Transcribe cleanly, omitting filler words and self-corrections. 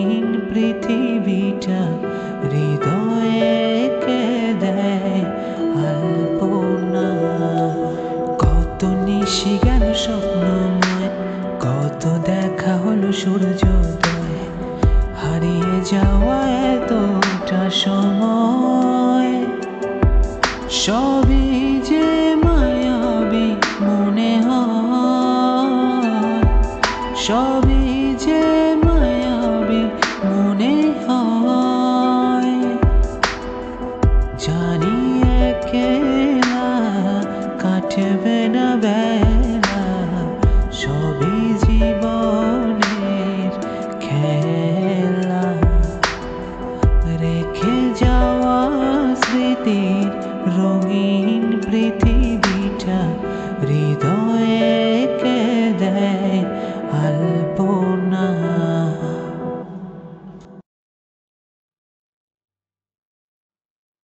রঙিন পৃথিবীটা হৃদয়ে কে দেয় আলপনা। কত নিশি গেল স্বপ্নময়, কত দেখা হলো সূর্যোদয়, হারিয়ে যাওয়া এতটা সময়। সবই যে মায়াবী মনে হয়, সবই যে মায়াবী মনে হয়। জানি একলা কাটবে না বেলা, সবই জীবনের খেলা। রেখে যাওয়া স্মৃতির রঙিন পৃথিবী